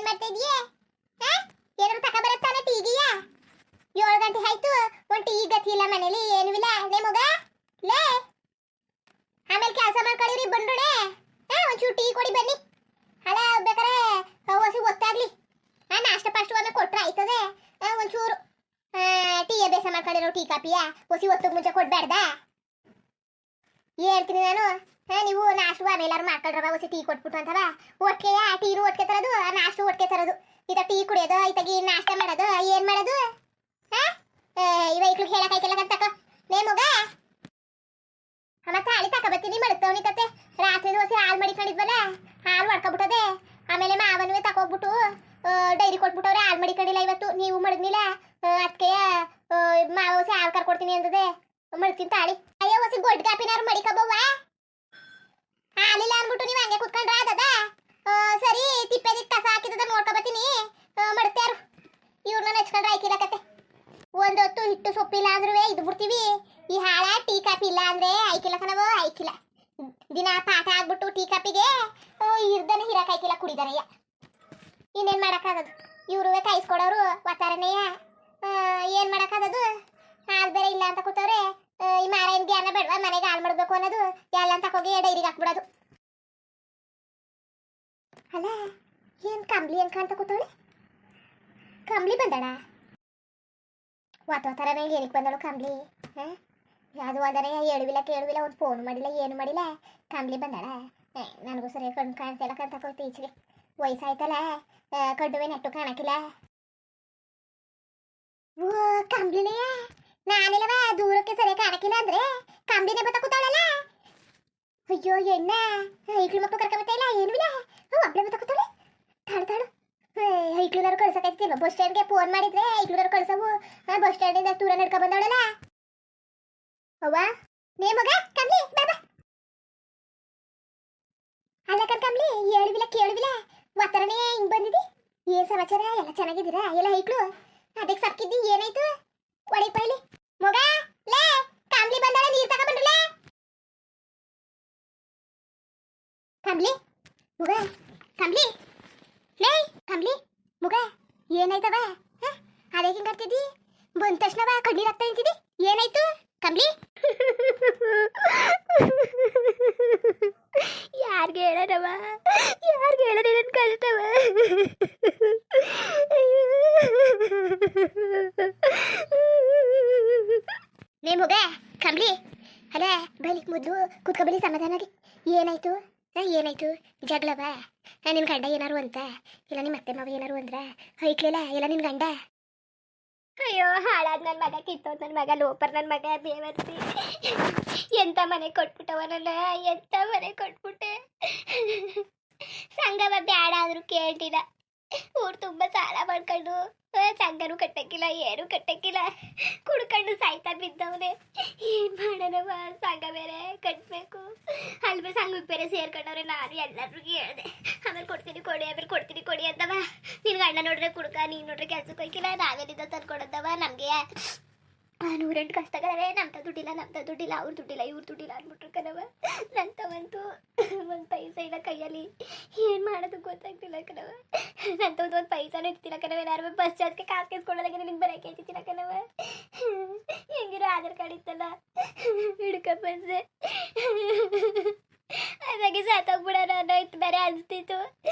ಮಾಡ್ತಾ ಇದೀಯೇ? ಏನಾದ್ರು ತಕ ಬರುತ್ತಾನೆ ಟೀಗಿಯ? 7 ಗಂಟೆ ಆಯ್ತು, ಒಂದು ಟೀ ಗತಿ ಇಲ್ಲ ಮನೇಲಿ, ಏನೂ ಇಲ್ಲ. ಲೇ ಮಗ ಲೇ, ಆಮೇಲೆ ಕೆಲಸ ಮಾಡ್ಕೊಳ್ಳಿರಿ ಬಂದ್ರೇ. ಒಂಚೂರು ಟೀ ಕೊಡಿ ಬನ್ನಿ. ಅಲ್ಲ ಬೇಕಾರೆ ಹೊಸಿ ಗೊತ್ತಾಗ್ಲಿ. ನಾಷ್ಟ ಪಾಸ್ಟ್ ಒಮ್ಮೆ ಕೊಟ್ರೆ ಆಯ್ತದೆ. ಒಂಚೂರು ಟೀ ಬೇಸ ಮಾಡ್ಕೊಂಡಿರೋ ಟೀ ಕಾಪಿಯ ಹೊಸಿ ಹೊತ್ತಿಗೆ ಮುಂಚೆ ಕೊಡ್ಬೇಡ್ದ ಹೇಳ್ತೀನಿ ನಾನು. ನೀವು ನಾಷ್ಟು ಆಮೇಲೆ ಮಾಡ್ಕೊಳ್ರವ, ಹೊಸಿ ಟೀ ಕೊಟ್ಬಿಟ್ಟು ಅಂತವ. ಒಟ್ಟಿಗೆ ಟೀನು ಒಟ್ಟಿಗೆ ತರೋದು, ನಾಷ್ಟು ಒಟ್ಟಿಗೆ ತರೋದು. ಇದ ಟೀ ಕುಡಿಯೋದು, ಇತ್ತಾಗಿ ನಾಷ್ಟ ಮಾಡೋದು, ಏನ್ ಮಾಡೋದು? ಇವ ಇಕ್ಳು ಹೇಳಕ್ಕಾಯ್ತಿಲ್ಲ ತಕೋ. ಲೇ ಮಗ ಮತ್ತೆ ಹಾಳಿ ತಕ ಬರ್ತೀನಿ ಮಡಗ್ತವನಿ ಕತೆ. ರಾತ್ರಿ ಹೊಸಿ ಹಾಲು ಮಡಿಕೊಂಡಿದ್ವಲ್ಲ, ಹಾಲು ಹೊಡ್ಕೊಬಿಟ್ಟದೆ. ಆಮೇಲೆ ಮಾವನವೇ ತಕೋಗ್ಬಿಟ್ಟು ಡೈರಿ ಕೊಟ್ಬಿಟ್ಟವ್ರೆ. ಹಾಲು ಮಡಿಕೊಂಡಿಲ್ಲ ಇವತ್ತು, ನೀವು ಮಡಗ್ನಿಲ್ಲ. ಅದಕ್ಕೆ ಮಾವ ಹೊಸಿ ಹಾಲು ಕರ್ಕೊಡ್ತೀನಿ ಅಂದದೆ, ಮಡ್ತೀನಿ ತಾಳಿ. ಅಯ್ಯೋ ಹೊಸಿ ಗೊಡ್ಡ ಕಾಪಿನಾರು ಮಡಿಕಬೋವ. ಹಾಲಿಲ್ಲ ಅನ್ಬಿಟ್ಟು ನೀವು ಹಂಗೆ ಕುತ್ಕೊಂಡ್ರ ಅದದ? ಸರಿ, ತಿಪ್ಪೆದಿಟ್ಟು ಕಸ ಹಾಕಿದ ನೋಡ್ಕೊಬತ್ತೀನಿ, ಮಡ್ತಾರು. ಇವ್ರನ್ನ ನೆಚ್ಕೊಂಡ್ರೆ ಆಯ್ಕಿಲ್ಲ ಕತೆ. ಒಂದೊತ್ತು ಹಿಟ್ಟು ಸೊಪ್ಪಿಲ್ಲ ಅಂದ್ರೂ ಇದು ಬಿಡ್ತೀವಿ. ಈ ಹಾಳ ಟೀ ಕಾಪಿ ಇಲ್ಲ ಅಂದ್ರೆ ಆಯ್ಕಿಲ್ಲ ಕಣವೋ, ಆಯ್ಕಿಲ್ಲ. ದಿನ ಪಾಠ ಆಗ್ಬಿಟ್ಟು ಟೀ ಕಾಪಿಗೆ ಇರ್ದನೆ ಹಿರಕ್ ಆಯ್ಕಿಲ್ಲ, ಕುಡಿದಾರಯ್ಯ. ಇನ್ನೇನ್ ಮಾಡಕ್ಕಾಗದು? ಇವ್ರುವೆ ಕಾಯಿಸ್ಕೊಡೋರು ಒತ್ತಾರನೆಯ. ಏನ್ ಮಾಡಕ್ಕಾಗದು? ಹಾಲು ಬೇರೆ ಇಲ್ಲ ಅಂತ ಕೂತವ್ರೆ. ಈ ಮಾರೇನ್ ಜ್ಞಾನ ಬೇಡವಾ ಮನೆಗೆ ಹಾಲು ಮಾಡಬೇಕು ಅನ್ನೋದು? ಎಲ್ಲ ಅಂತ ಹೋಗಿ ಡೈರಿಗೆ ಹಾಕ್ಬಿಡೋದು. ಅಲ್ಲ ಏನ್ ಕಂಬ್ಲಿ ಏನ್ ಕಾಣ್ತಾ ಕೂತವಳೆ? ಕಂಬ್ಲಿ ಬಂದಳ? ವಾತಾವರಣ ಏನಕ್ಕೆ ಬಂದಳು ಕಂಬ್ಲಿ? ಅದು ಅದರೆ ಹೇಳುವಿಲ್ಲ ಕೇಳುವಿಲ್ಲ, ಒಂದು ಫೋನ್ ಮಾಡಿಲ್ಲ, ಏನು ಮಾಡಿಲ್ಲ. ಕಂಬ್ಲಿ ಬಂದಳ? ನನಗೂ ಸರಿ ಕಣ್ಣು ಕಾಣ್ತಿಲ್ಲ ಕಂತಕೋಯ್ತು. ಈಚೆಗೆ ವಯಸ್ಸಾಯ್ತಲ್ಲ, ಕಡ್ಡುವೆ ನೆಟ್ಟು ಕಾಣಕ್ಕಿಲ್ಲ. ಓ ಕಂಬ್ಲಿನೇ? ನಾನಿಲ್ಲವ ದೂರಕ್ಕೆ ಸರಿ ಕಾಣಕ್ಕಿಲ್ಲ ಅಂದ್ರೆ ಕಂಬ್ಲಿನೇ ಬತ್ತ ಕೂತಾಳಲ್ಲ. ಅಯ್ಯೋ ಎಣ್ಣ, ಐಕ್ಳು ಮಕ್ಕಳು ಕರ್ಕೊಂಬತ್ತ ಇಲ್ಲ, ಏನೂ ಇಲ್ಲ. ಒಬ್ಳೆ ಬತ್ತ ಕೂತಾಳೆ. ತಾಳು ತಾಳು, ಐಕ್ಳುನಾರು ಕಳ್ಸಕ್ಕಾಯ್ತಿಲ್ವ? ಬಸ್ ಸ್ಟ್ಯಾಂಡ್ಗೆ ಫೋನ್ ಮಾಡಿದ್ರೆ ಐಕ್ಳುನಾರು ಕಳ್ಸವು. ಬಸ್ ಸ್ಟ್ಯಾಂಡಿಂದ ದೂರ ನಡ್ಕೊ ಬಂದವಳಲ್ಲ. ಅವ್ವ ನೇ ಮಗ ಕಂಬ್ಲಿ ಬಾಬಾ. ಅಲ್ಲ ಕಂಬ್ಲಿ, ಹೇಳುವಿಲ್ಲ ಕೇಳುವಿಲ್ಲ, ಒತ್ತರನೇ ಹಿಂಗ್ ಬಂದಿದಿ. ಏನ್ ಸಮಾಚಾರ? ಎಲ್ಲ ಚೆನ್ನಾಗಿದ್ದೀರಾ? ಎಲ್ಲ ಐಕ್ಳು ಅದಕ್ಕೆ ಸಕ್ಕಿದ್ದಿ, ಏನಾಯ್ತು? ಒಡಿ ಪೈಲಿ ಮಗ. ಲೇ ಕಂಬ್ಲಿ ಬಂದಳ, ನೀರ್ ತಕ ಬಂದ್ರಲ್ಲ. ಕಂಬ್ಲಿ ಮಗ, ಕಂಬ್ಲಿ ಲೇ ಕಂಬ್ಲಿ ಮಗ, ಏನಾಯ್ತವ? ಅದೇ ಹಿಂಗ್ ಆಗ್ತಿದ್ದಿ? ಬಂದ ತಕ್ಷಣವ ಕಣ್ಣೀರ್ ಆಗ್ತಾ ನಿಂತಿದ್ದಿ, ಏನಾಯ್ತು ಕಂಬ್ಲಿ? ಯಾರಿಗೆ ಹೇಳೋಣವ, ಯಾರಿಗೆ ಹೇಳೋಣ ನನ್ನ ಕಷ್ಟವ? ನೇ ಮಗ ಕಂಬ್ಲಿ, ಅಲ್ಲ ಬಲಿ ಮೊದಲು ಕುತ್ಕೊಬಲಿ ಸಮಾಧಾನಾಗಿ. ಏನಾಯ್ತು? ಏನಾಯ್ತು? ಜಗಳವ? ನಿನ್ ಗಂಡ ಏನಾರು ಅಂತ? ಇಲ್ಲ ನಿಮ್ಮ ಅತ್ತೆ ಮಾವ ಏನಾರು ಅಂದ್ರ? ಐಕ್ಲಿಲ್ಲ ಇಲ್ಲ ನಿನ್ ಗಂಡ? ಅಯ್ಯೋ ಹಾಳಾದ ನನ್ನ ಮಗ, ಕಿತ್ತೋದ್ ನನ್ನ ಮಗ, ಲೋಪರ್ ನನ್ನ ಮಗ, ಬೇವರ್ಸಿ. ಎಂತ ಮನೆ ಕೊಟ್ಬಿಟ್ಟವ ನನ್ನ, ಎಂತ ಮನೆ ಕೊಟ್ಬಿಟ್ಟೆ. ಸಂಘವ ಬ್ಯಾಡ ಆದ್ರೂ ಕೇಳ್ತಿಲ್ಲ. ಊರು ತುಂಬ ಸಾಲ ಮಾಡ್ಕೊಂಡು ಸಂಘನೂ ಕಟ್ಟಕ್ಕಿಲ್ಲ, ಏನು ಕಟ್ಟಕ್ಕಿಲ್ಲ, ಕುಡ್ಕೊಂಡು ಸಾಯ್ತಾ ಬಿದ್ದವನೇ. ಏನ್ ಮಾಡೋಣವ? ಸಂಘ ಬೇರೆ ಕಟ್ಟಬೇಕು, ಅಲ್ವೇ ಸಂಘಕ್ಕೆ ಬೇರೆ ಸೇರ್ಕೊಂಡವ್ರೆ. ನಾನು ಎಲ್ಲರಿಗೂ ಹೇಳ್ದೆ, ಆಮೇಲೆ ಕೊಡ್ತೀನಿ ಕೊಡಿ, ಆಮೇಲೆ ಕೊಡ್ತೀನಿ ಕೊಡಿ ಅಂತವ. ನಿನ್ ಗಂಡ ನೋಡ್ರೆ ಕುಡ್ಕ, ನೀನ್ ನೋಡ್ರೆ ಕೆಲ್ಸಕ್ಕೆ ಹೋಯ್ಕಿಲ್ಲ, ನಾವೇನಿದ್ದ ತಂದ್ಕೊಡದವ. ನಮ್ಗೆ 108 ಕಷ್ಟಗಳವೆ. ನಮ್ತ ದುಡ್ಡಿಲ್ಲ, ನಮ್ತ ದುಡ್ಡಿಲ್ಲ, ಅವ್ರ ದುಡ್ಡಿಲ್ಲ, ಇವ್ರ ದುಡ್ಡಿಲ್ಲ ಅಂದ್ಬಿಟ್ರು ಕಣವ. ನಂತವಂತೂ ಒಂದು ಪೈಸಾ ಇಲ್ಲ ಕೈಯಲ್ಲಿ, ಏನು ಮಾಡೋದು ಗೊತ್ತಾಗ್ತಿಲ್ಲ ಕಣವ. ನಂತವಂತೂ ಒಂದು ಪೈಸಾನು ಇರ್ತಿಲ್ಲ ಕಣವ. ಯಾರು ಬಸ್ ಚಾರ್ಜ್ಗೆ ಕಾಸು ಕೇಸ್ಕೊಳ್ಳೋದಾಗೆ ನಿನ್ಗೆ ಬರೋಕೆ ಐತಿಲ್ಲ ಕಣವ. ಹೆಂಗಿರೋ ಆಧಾರ್ ಕಾರ್ಡ್ ಇತ್ತಲ್ಲ, ಹಿಡ್ಕೊಂಡ್ ಬಂದೆ. ಅದಾಗೆ ಸಾತೋಗ್ಬಿಡೋಣ ಅನ್ನೋಯ್ತು, ಬೇರೆ ಅನಿಸ್ತಿತ್ತು.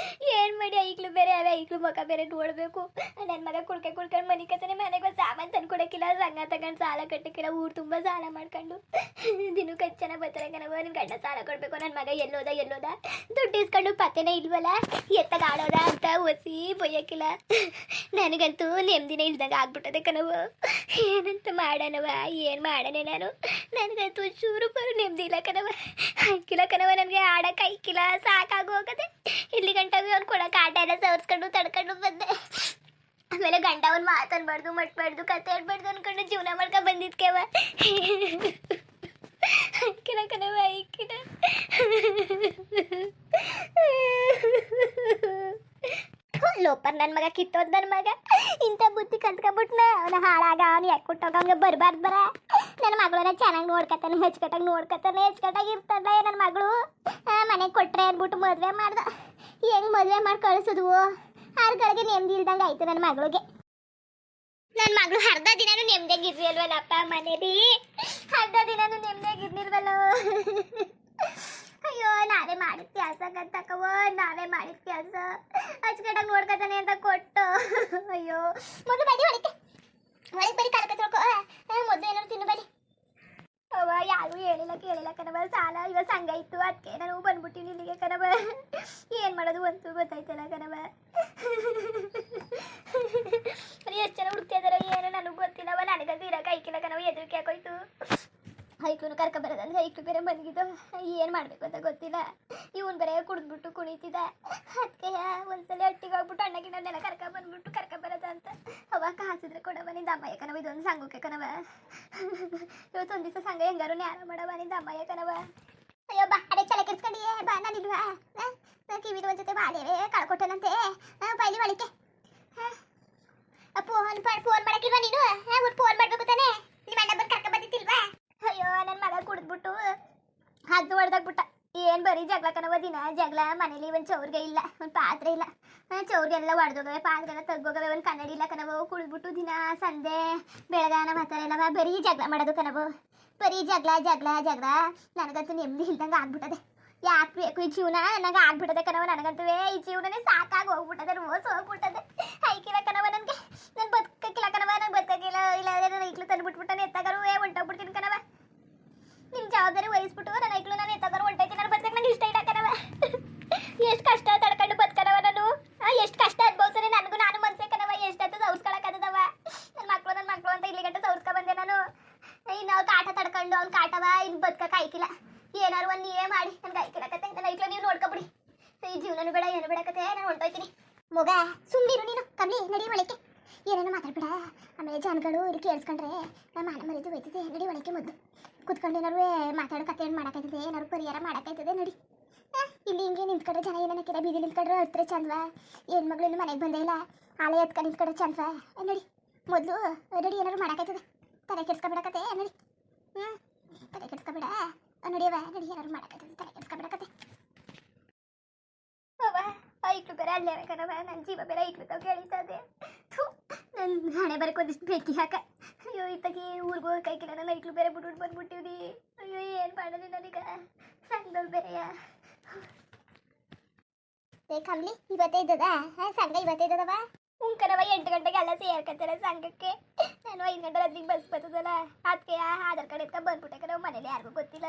ಏನು ಮಾಡಿ ಐಕ್ಳು ಬೇರೆ ಅವೆ, ಐಕ್ಳು ಮುಖ ಬೇರೆ ನೋಡಬೇಕು. ನನ್ನ ಮಗ ಕುಡ್ಕೊಂಡು ಮನೆ ಕತ್ತನೆ, ಮನೆಗೆ ಒಂದು ಸಾಮಾನು ತಂದು ಕೊಡೋಕ್ಕಿಲ್ಲ, ಸಂಘ ತಗೊಂಡು ಸಾಲ ಕಟ್ಟಕ್ಕಿಲ್ಲ, ಊರು ತುಂಬ ಸಾಲ ಮಾಡ್ಕೊಂಡು ದಿನಕ್ಕೆ 10 ಜನ ಬರ್ತಾರೆ ಕಣವ. ನಿನ್ನ ಗಂಡ ಸಾಲ ಕೊಡಬೇಕು, ನನ್ನ ಮಗ ಎಲ್ಲೋದ ದುಡ್ಡು ಇಸ್ಕೊಂಡು ಪತ್ತೆನೇ ಇಲ್ವಲ್ಲ, ಎತ್ತಾಗ ಆಡೋದ ಅಂತ ಒಸಿ ಬೊಯ್ಯಕ್ಕಿಲ್ಲ. ನನಗಂತೂ ನೆಮ್ಮದಿನೇ ಇಲ್ದಾಗ ಆಗ್ಬಿಟ್ಟದೆ ಕಣವ. ಏನಂತ ಮಾಡೋಣವ, ಏನು ಮಾಡೋಣ ನಾನು? ನನಗಂತೂ ಚೂರು ಬರು ನೆಮ್ಮದಿ ಇಲ್ಲ ಕಣವ, ಹಾಕಿಲ್ಲ ಕಣವ. ನನಗೆ ಆಡಕ್ಕೆ ಐಕಿಲ್ಲ, ಸಾಕಾಗಿ ಹೋಗದೆ. ಇಲ್ಲಿ ಗಂಟವಿ ಅವ್ನು ಕೊಡೋಕೆ ಆಟ ಎಲ್ಲ ಸವರ್ಸ್ಕೊಂಡು ತಡ್ಕೊಂಡು ಬಂದೆ. ಆಮೇಲೆ ಗಂಡ ಅವ್ನು ಮಾತಾಡ್ಬಾರ್ದು, ಮಟ್ಬಾರ್ದು, ಕತೆ ಆಡ್ಬಾರ್ದು ಅನ್ಕೊಂಡು ಜೀವನ ಮಾಡ್ಕೊಂಡು ಬಂದಿದ್ಕೆವ. ಐಕಿಲ್ಲ ಕಣವ, ಐಕಿಲ್ಲ. ಲೋಪರ್ ನನ್ನ ಮಗ, ಕಿತ್ತೋದ್ ನನ್ನ ಮಗ. ಇಂಥ ಬುದ್ಧಿ ಕಲ್ತ್ಕೊಬಿಟ್ನ. ಅವನ ಹಾಳಾಗ ಅವ್ನು ಯಾಕೆ ಕೊಟ್ಟೋಗ, ಅವ್ನಿಗೆ ಬರಬಾರ್ದು ಬರ. ನನ್ನ ಮಗಳನ್ನ ಚೆನ್ನಾಗಿ ನೋಡ್ಕೊತಾನೆ, ಹೆಚ್ಕಟ್ಟಾಗಿ ಇರ್ತಾಳೆ ನನ್ನ ಮಗಳು. ಮನೆಗೆ ಕೊಟ್ರೆ ಅಂದ್ಬಿಟ್ಟು ಮದುವೆ ಮಾಡ್ದ. ಹೆಂಗೆ ಮದುವೆ ಮಾಡಿ ಕಳಿಸಿದ್ವು? ಆರುಗಳಿಗೆ ನೆಮ್ಮದಿ ಇಲ್ದಂಗೆ ಆಯ್ತು ನನ್ನ ಮಗಳಿಗೆ. ನನ್ನ ಮಗಳು ಅರ್ಧ ದಿನಾನು ನೆಮ್ಮದಿಯಾಗಿರ್ಲಿಲ್ವಲ್ಲಪ್ಪ ಮನೇಲಿ, ಅರ್ಧ ದಿನಾನು ನೆಮ್ಮದಿಯಾಗಿರ್ಲಿಲ್ವಲ್ಲ. ಅಯ್ಯೋ ನಾವೇ ಮಾಡಿದ ಕೆಲಸ ಗಂತಕವೋ, ನಾವೇ ಮಾಡಿದ ಕೆಲಸ ಅಚ್ಚುಕಟ್ಟಾಗಿ ನೋಡ್ಕೊತಾನೆ ಅಂತ ಕೊಟ್ಟು. ಅಯ್ಯೋ ಮೊದಲು ಬಡಿ ಹೊಡಿಕೆ ಒಳಗೆ ಬರೀ ಕಾಲಕ್ಕೆ ತೊಳ್ಕೊ, ಮೊದಲು ಏನಾದ್ರು ತಿನ್ನು ಬಡಿ. ಅವ್ವ ಯಾರು ಹೇಳಿಲ್ಲ ಕೇಳಿಲ್ಲ ಕಣವ, ಸಾಲ ಇವಾಗ ಸಂಘ ಇತ್ತು ಅದಕ್ಕೆ ನಾನು ಬಂದ್ಬಿಟ್ಟಿನಿ ಇಲ್ಲಿಗೆ ಕಣವ. ಏನು ಮಾಡೋದು ಅಂತೂ ಗೊತ್ತಾಯ್ತಲ್ಲ ಕಣವ. ಎಷ್ಟು ಜನ ಹುಡುಕ್ತಾ ಇದಾರೆ ಏನು ನನಗೆ ಗೊತ್ತಿಲ್ಲವ, ನನಗಂತೂ ಇರೋಕೆ ಐಕಿಲ್ಲ ಕಣವ, ಹೆದರಿಕೆ ಹಾಕೋಯ್ತು. ಹೈಕ್ಲೂ ಕರ್ಕೊಬರೋದಂದ್ರೆ ಹೈಕ್ಲು ಬೇರೆ ಮಲಗಿದ್ದು, ಏನು ಮಾಡಬೇಕು ಅಂತ ಗೊತ್ತಿಲ್ಲ. ಇವನು ಬೇರೆ ಕುಡಿದ್ಬಿಟ್ಟು ಕುಣಿತಿದ್ದ, ಅದಕ್ಕೆ ಒಂದ್ಸಲ ಹಟ್ಟಿಗೆ ಹೋಗ್ಬಿಟ್ಟು ಅಣ್ಣಗಿಣ್ಣನ್ನೆಲ್ಲ ಕರ್ಕೊಬಂದ್ಬಿಟ್ಟು ಕರ್ಕೊಬರೋದ ಅಂತ. ಅವಾಗ ಕಾಸಿದ್ರೆ ಕೊಡವ ನಿಂದ ಅಮ್ಮಯ್ಯ ಕಣವ, ಇದೊಂದು ಸಂಘಕ್ಕೆ ಕಣವ. ಇವತ್ತು ಒಂದು ದಿವಸ ಸಂಘ ಹೆಂಗಾರು ನ್ಯಾರ ಮಾಡವ ನಿಂದ ಅಮ್ಮಯ್ಯ ಕಣವ. ಅಯ್ಯೋ ಬಾ ಅದೇ ಚಲ ಕೆಡ್ಸ್ಕೊಂಡಿಯೇ ಬಾ, ನಾನಿಲ್ವಾ ಕಿವಿದು ಒಂದು ಜೊತೆ ಬಾಳೆ ಕಳ್ಕೊಟ್ಟನಂತೆ ಬೈಲಿ ಒಳಿಕೆ. ಫೋನ್ ಮಾಡಕ್ಕಿಲ್ವಾ ನೀನು? ಫೋನ್ ಮಾಡ್ಬೇಕು ತಾನೆ, ನಿಮ್ಮ ಅಣ್ಣ ಬಂದು ಕರ್ಕ ಬಂದಿತ್ತಿಲ್ವಾ? ಅಯ್ಯೋ ನನ್ನ ಮಗ ಕುಡಿದ್ಬಿಟ್ಟು ಅದು ಹೊಡೆದಾಗ್ಬಿಟ್ಟ. ಏನು ಬರೀ ಜಗಳ ಕಣವ, ದಿನ ಜಗಳ. ಮನೇಲಿ ಒಂದು ಚೌರ್ಗೆ ಇಲ್ಲ, ಒಂದು ಪಾತ್ರೆ ಇಲ್ಲ, ಚೌರ್ಗೆಲ್ಲ ಹೊಡೆದೋಗವೆ, ಪಾತ್ರೆಲ್ಲ ತೆಗ್ದೋಗವೆ, ಒಂದು ಕನ್ನಡಿ ಇಲ್ಲ ಕಣವು. ಕುಡಿದ್ಬಿಟ್ಟು ದಿನ ಸಂಜೆ ಬೆಳಗಾನ ಮಾತಾಡ ಎಲ್ಲವ ಬರೀ ಜಗಳ ಮಾಡೋದು ಕಣವು, ಬರೀ ಜಗಳ ಜಗಳ ಜಗಳ. ನನಗಂತೂ ನೆಮ್ಮದಿ ಇಲ್ದಂಗೆ ಆಗ್ಬಿಟ್ಟದೆ. ಯಾಕೆ ಬೇಕು ಈ ಜೀವನ ನನಗೆ ಆಗ್ಬಿಟ್ಟದೆ ಕಣವ. ನನಗಂತೂ ಈ ಜೀವನನೇ ಸಾಕಾಗಿ ಹೋಗ್ಬಿಟ್ಟದೆ, ರೋಸ್ ಹೋಗ್ಬಿಟ್ಟದೆ. ಐಕಿಲ್ಲ ಕಣವ ನನಗೆ, ನಾನು ಬದುಕಕ್ಕಿಲ್ಲ ಕಣವ, ನಂಗೆ ಬದುಕಕ್ಕಿಲ್ಲ. ಇಲ್ಲಾಂದ್ರೆ ನಾನು ಐಕ್ಲು ತಂದುಬಿಟ್ಬಿಟ್ಟು ನಾನು ಎತ್ತಾಗಾರು ಹೊಂಟೋಗ್ಬಿಡ್ತೀನಿ ಕಣವ. ನಿಮ್ಮ ಜವಾಬ್ದಾರಿ ವಹಿಸ್ಬಿಟ್ಟು ನನ್ನ ಐಕ್ಲು ನಾನು ಎತ್ತಾಗಾರು ಹೊಂಟೈತೀನಿ. ನಾನು ಬದುಕಕ್ಕೆ ನಂಗೆ ಇಷ್ಟ ಇಲ್ಲ ಕಣವ. ಎಷ್ಟು ಕಷ್ಟ ತಡ್ಕೊಂಡು ಬದುಕನವ ನಾನು, ಎಷ್ಟು ಕಷ್ಟ ಅನುಭವಿಸನೆ ನನಗೂ ನಾನು ಮನ್ಸೆ ಕಣವ. ಎಷ್ಟಂತ ಸೌರ್ಸ್ಕೊಳಕ್ಕಾದವ ನನ್ನ ಮಕ್ಕಳು ಅಂತ ಇಲ್ಲಿ ಗಂಟೆ ಸೌರ್ಸ್ಕೊ ಬಂದೆ ನಾನು. ಇನ್ನು ಅವ್ರು ಕಾಟ ತಡ್ಕೊಂಡು ಅವ್ನು ಕಾಟವ, ಇನ್ನು ಬದುಕಕ್ಕೆ ಆಯ್ಕಿಲ್ಲ. ಏನಾರು ಒಂದು ನೀವೇ ಮಾಡಿ, ನನಗೆ ಆಯ್ಕಿಲ್ಲ ಕತೆ. ನನ್ನ ಐಕ್ಲು ನೀವು ನೋಡ್ಕೊಬಿಡಿ. ಈ ಜೀವನನು ಬೇಡ ಏನು ಬೇಡ ಕತೆ, ನಾನು ಹೊಂಟೋಯ್ತೀನಿ. ಮಗ ಸುಮ್ಮನಿರು ನೀನು, ಕಮ್ಮಿ ನಡಿ ಒಳಕ್ಕೆ, ಏನೇನೋ ಮಾತಾಡ್ಬೇಡ. ಆಮೇಲೆ ಜನಗಳು ಇಲ್ಲಿ ಕೇಳಿಸ್ಕೊಂಡ್ರೆ ಮಾನ ಮರಿದು ಹೋಯ್ತದೆ. ನಡಿ ಒಳಕ್ಕೆ ಮೊದಲು ಕುತ್ಕೊಂಡು ಏನಾರು ಮಾತಾಡೋ ಕತೆ ಏನು ಮಾಡೋಕ್ಕಾಯ್ತದೆ, ಏನಾರು ಪರಿಹಾರ ಮಾಡೋಕ್ಕಾಯ್ತದೆ. ನಡಿ ಇಲ್ಲಿ ಹಿಂಗೆ ನಿಂತ್ಕೊಂಡ್ರೆ ಜನ ಏನಕ್ಕಿಲ್ಲ, ಬೀದಿ ನಿಂತ್ಕೊಂಡ್ರೆ ಹತ್ರ ಚಂದವಾ. ಹೆಣ್ಮಗಳು ಇನ್ನು ಮನೆಗೆ ಬಂದೇ ಇಲ್ಲ, ಆಲೆ ಎತ್ಕೊಂಡು ನಿಂತ್ಕೊಂಡ್ರೆ ಚಂದವಾ. ನಡಿ ಮೊದಲು ನಡಿ, ಏನಾರು ಮಾಡೋಕ್ಕಾಯ್ತದೆ. ತಲೆ ಕೆಡ್ಸ್ಕೊಬೇಡಕತ್ತೆ ನಡಿ. ತಲೆ ಕೆಡ್ಸ್ಕೊಬೇಡ ನಡಿಯವ, ನಡಿ ಏನಾರು ಮಾಡೋಕ್ಕಾಯ್ತದೆ, ತಲೆ ಕೆಡ್ಸ್ಕೊಬೇಡಕತ್ತೆ. ಅವ್ವ ಐಕ್ಳು ಬೇರೆ ಅಲ್ಲೇ ಕಣವ, ನನ್ನ ಜೀವ ಬೇರೆ ಐಕ್ಳು ತಾವು ಕೇಳಿತದೆ. ನನ್ನ ಹಣೆ ಬರಕ್ಕೆ ಒಂದಿಷ್ಟು ಬೇಕಿ ಹಾಕ. ಅಯ್ಯೋ ಇತ್ತಾಗಿ ಊರಿಗೂ ಕೈಕಿಲ್ಲ, ನನ್ನ ಐಕ್ಳು ಬೇರೆ ಬಿಟ್ಬಿಟ್ಟು ಬಂದ್ಬಿಟ್ಟಿವ್ರಿ. ಅಯ್ಯೋ ಏನು ಮಾಡೋದು ನನಗ, ಸಂಘದವ್ರು ಬೇರೆಯ. ಕಮ್ಲಿ ಇವತ್ತೇ ಇದ್ದದ ಸಂಘ, ಇವತ್ತೇ ಇದ್ದದವ. ಕಣವ 8 ಗಂಟೆಗೆ ಎಲ್ಲ ಸೇರ್ಕತ್ತಾರೆ ಸಂಘಕ್ಕೆ. ನಾನು 5 ಗಂಟೆ ರಾತ್ರಿಗೆ ಬಸ್ ಬರ್ತದಲ್ಲ, ಅದಕ್ಕೆ ಆಧಾರ್ ಕಾರ್ಡ್ ಎತ್ಕೊಂಡು ಬಂದ್ಬಿಟ್ಟೆ ಕಣವ. ಮನೇಲಿ ಯಾರಿಗೂ ಗೊತ್ತಿಲ್ಲ.